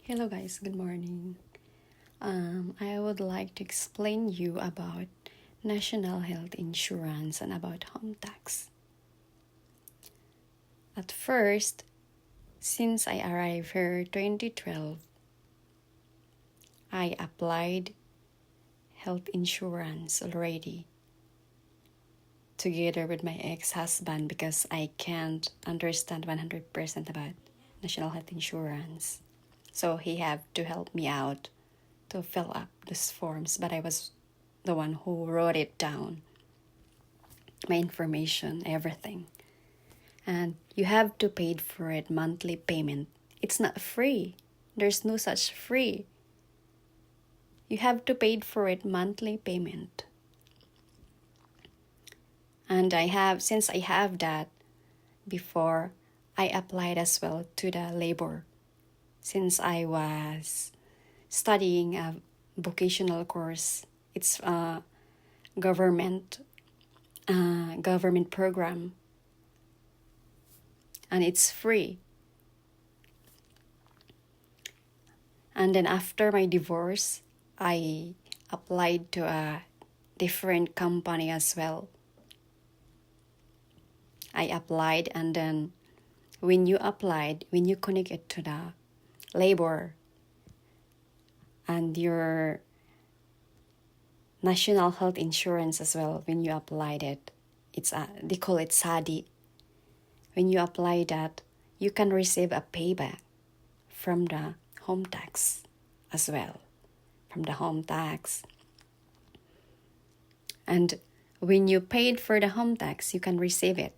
Hello guys, good morning. I would like to explain you about National Health Insurance and about home tax. At first, since I arrived here 2012, I applied health insurance already together with my ex-husband because I can't understand 100% about National Health Insurance. So he had to help me out to fill up these forms, but I was the one who wrote it down, my information, everything. And you have to pay for it monthly payment. It's not free. There's no such free. You have to pay for it monthly payment. And since I have that before, I applied as well to the labor. Since I was studying a vocational course, it's a government program, and it's free. And then after my divorce, I applied to a different company as well. I applied, and then when you connect it to the labor and your national health insurance as well, when you applied it, they call it SADI. When you apply that, you can receive a payback from the home tax as well, from the home tax. And when you paid for the home tax, you can receive it.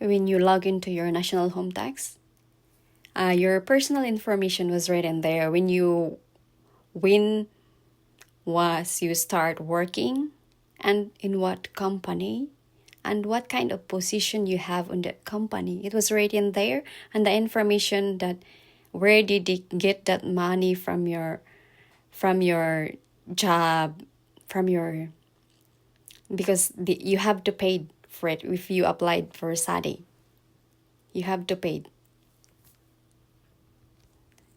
When you log into your national home tax, your personal information was written there. When you start working, and in what company, and what kind of position you have on that company. It was written there, and the information that where did you get that money from your job, because you have to pay for it. If you applied for SADI, you have to pay.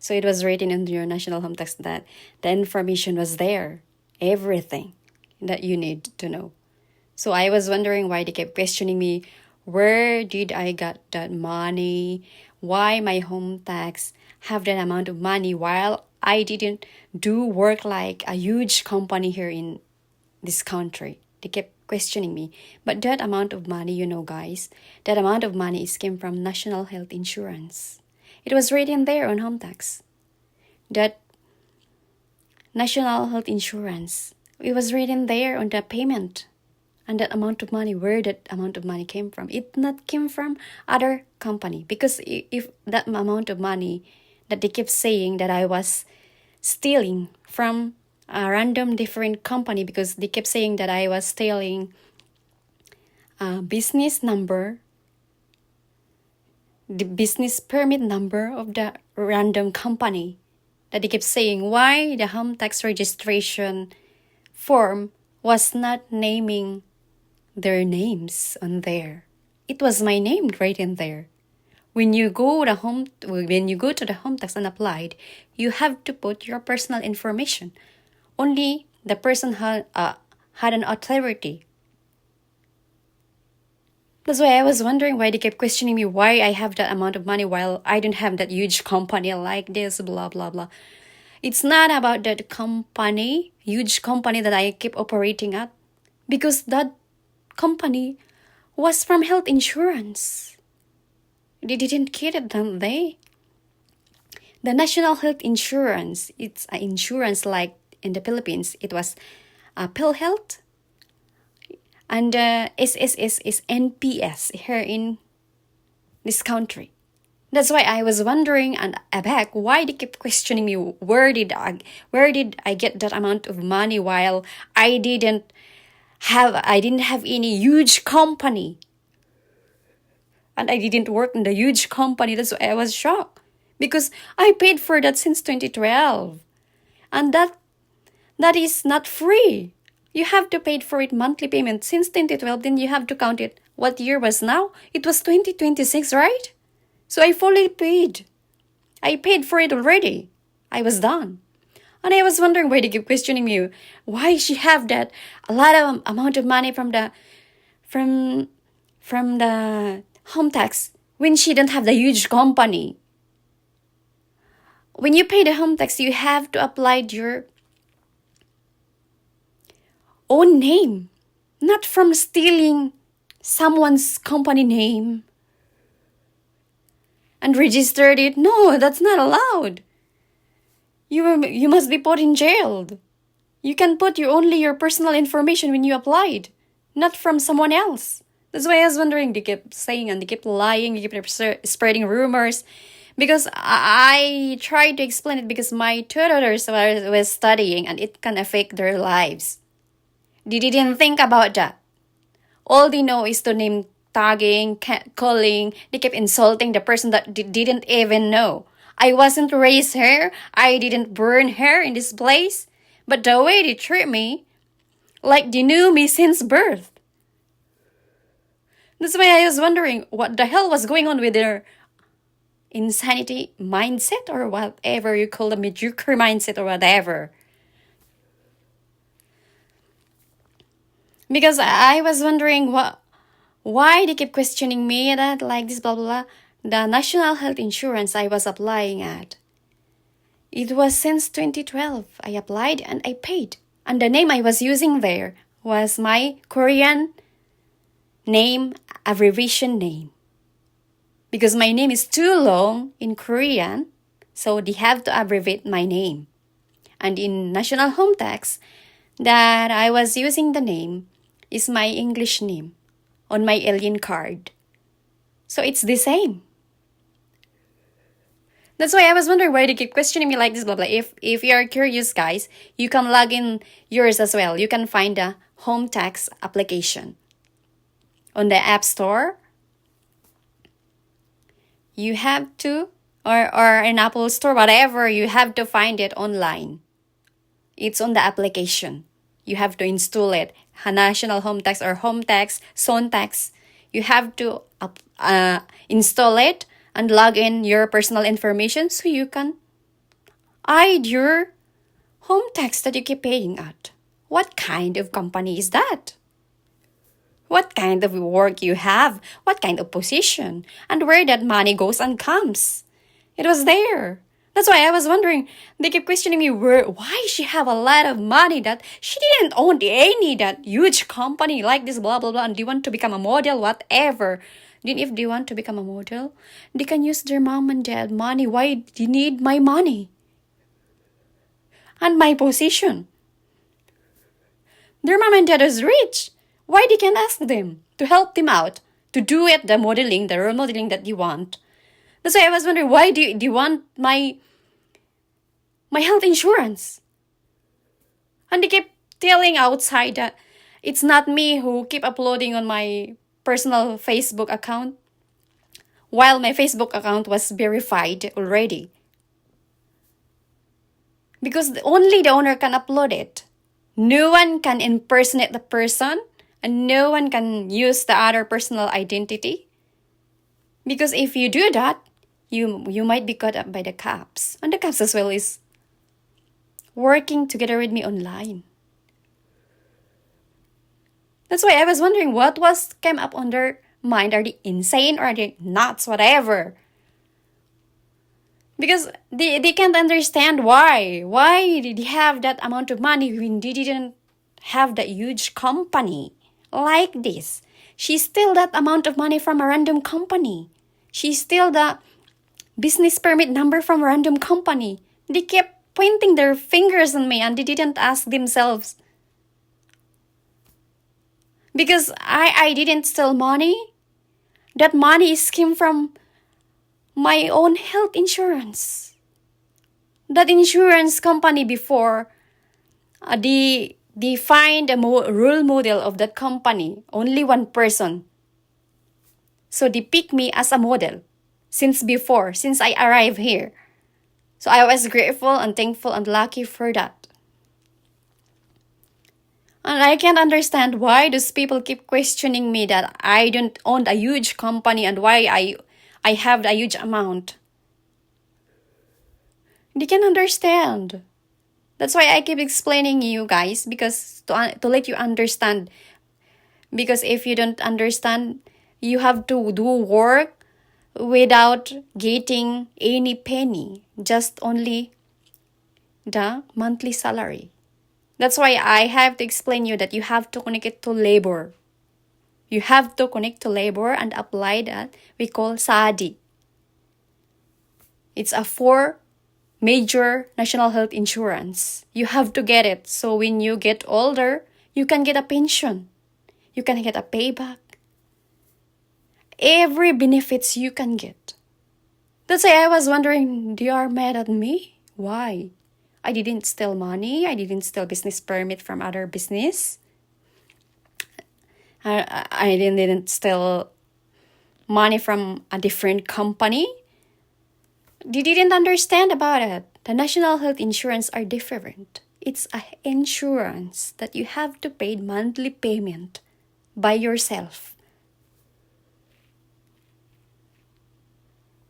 So it was written in your national home tax that the information was there, everything that you need to know. So I was wondering why they kept questioning me, where did I get that money? Why my home tax have that amount of money while I didn't do work like a huge company here in this country? They kept questioning me. But that amount of money, guys, that amount of money came from National Health Insurance. It was written there on home tax. That National Health Insurance, it was written there on the payment. And that amount of money, where that amount of money came from. It not came from other company. Because if that amount of money that they kept saying that I was stealing from a random different company, because they kept saying that I was stealing a business number, the business permit number of the random company, that they kept saying why the home tax registration form was not naming their names on there. It was my name right in there. When you go to the home tax and applied, you have to put your personal information. Only the person had an authority. That's why I was wondering why they kept questioning me why I have that amount of money while I don't have that huge company like this, blah, blah, blah. It's not about that company, huge company that I keep operating at, because that company was from health insurance. They didn't get it, don't they? The National Health Insurance, it's an insurance like in the Philippines. It was PhilHealth, and SSS is NPS here in this country. That's why I was wondering and back why they keep questioning me. Where did I get that amount of money while I didn't have any huge company, and I didn't work in the huge company. That's why I was shocked, because I paid for that since 2012, and that is not free. You have to pay for it monthly payment since 2012, then you have to count it. What year was now? It was 2026, right? So I fully paid. I paid for it already. I was done. And I was wondering why they keep questioning me. Why she have that a lot of amount of money from the home tax when she don't have the huge company. When you pay the home tax, you have to apply your own name, not from stealing someone's company name and registered it. No, that's not allowed. You must be put in jail. You can put only your personal information when you applied, not from someone else. That's why I was wondering, they kept saying and they kept lying, they kept spreading rumors. Because I tried to explain it because my two daughters were studying and it can affect their lives. They didn't think about that. All they know is to name tagging, calling. They kept insulting the person that they didn't even know. I wasn't raised here. I didn't burn her in this place. But the way they treat me, like they knew me since birth. That's why I was wondering what the hell was going on with their insanity mindset or whatever you call the mediocre mindset or whatever. Because I was wondering why they keep questioning me that like this blah blah blah. The national health insurance I was applying at. It was since 2012 I applied and I paid. And the name I was using there was my Korean name, abbreviation name. Because my name is too long in Korean, so they have to abbreviate my name. And in national home tax, that I was using the name is my English name on my alien card. So it's the same. That's why I was wondering why they keep questioning me like this, blah, blah. If you're curious, guys, you can log in yours as well. You can find the home tax application on the App Store. You have to, or in Apple Store, whatever, you have to find it online. It's on the application. You have to install it. National home tax or home tax, zone tax. You have to install it and log in your personal information so you can hide your home tax that you keep paying at. What kind of company is that? What kind of work you have? What kind of position? And where that money goes and comes? It was there. That's why I was wondering. They keep questioning me why she have a lot of money that she didn't own any that huge company like this blah blah blah and they want to become a model whatever. Then if they want to become a model, they can use their mom and dad money. Why do you need my money? And my position. Their mom and dad is rich. Why they can't ask them to help them out, to do it, the modeling, the role modeling that you want? That's why I was wondering, why do you want my health insurance? And they keep telling outside that it's not me who keep uploading on my personal Facebook account, while my Facebook account was verified already. Because only the owner can upload it. No one can impersonate the person, and no one can use the other personal identity. Because if you do that, you might be caught up by the cops. And the cops as well is working together with me online. That's why I was wondering what came up on their mind. Are they insane or are they nuts? Whatever. Because they can't understand why. Why did they have that amount of money when they didn't have that huge company like this? She stole that amount of money from a random company. She stole the business permit number from a random company. They kept pointing their fingers on me and they didn't ask themselves. Because I didn't steal money. That money came from my own health insurance. That insurance company before, they find a role model of that company, only one person. So they picked me as a model since I arrived here. So I was grateful and thankful and lucky for that. And I can't understand why those people keep questioning me that I don't own a huge company and why I have a huge amount. They can understand. That's why I keep explaining you guys, because to let you understand. Because if you don't understand, you have to do work without getting any penny, just only the monthly salary. That's why I have to explain you that you have to connect it to labor. You have to connect to labor and apply that we call SADI. It's a 4 major national health insurance. You have to get it. So when you get older, you can get a pension. You can get a payback. Every benefits you can get. That's why I was wondering, they are mad at me? Why? I didn't steal money. I didn't steal business permit from other business. I didn't steal money from a different company. They didn't understand about it. The national health insurance are different. It's an insurance that you have to pay monthly payment by yourself.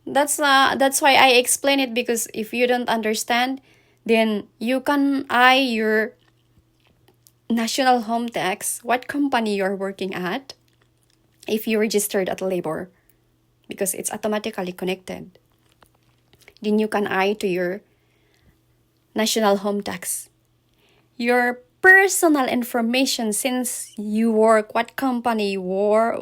That's why I explain it, because if you don't understand, then you can your national home tax, what company you're working at, if you registered at labor, because it's automatically connected. Then you can to your national home tax. Your personal information, since you work, what company you're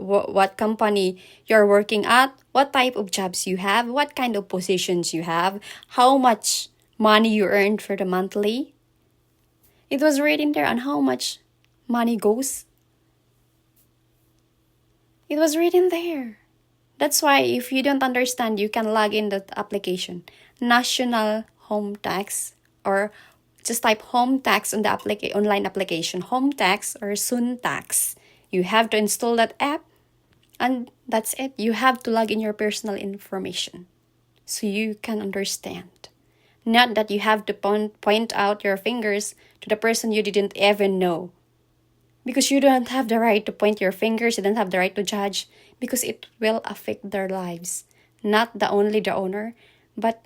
working at, what type of jobs you have, what kind of positions you have, how much money you earned for the monthly. It was written there on how much money goes. It was written there. That's why if you don't understand, you can log in that application, National Home Tax, or just type home tax on the online application, home tax or Sun Tax. You have to install that app, and that's it. You have to log in your personal information so you can understand. Not that you have to point out your fingers to the person you didn't even know. Because you don't have the right to point your fingers, you don't have the right to judge, because it will affect their lives. Not only the owner, but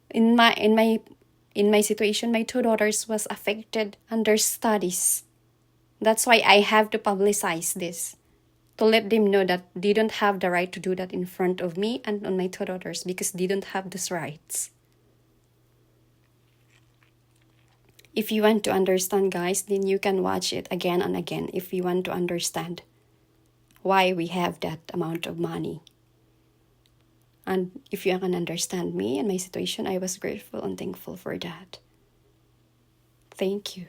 in my situation, my 2 daughters was affected on their studies. That's why I have to publicize this, to let them know that they don't have the right to do that in front of me and on my 2 daughters, because they don't have these rights. If you want to understand, guys, then you can watch it again and again if you want to understand why we have that amount of money. And if you can understand me and my situation, I was grateful and thankful for that. Thank you.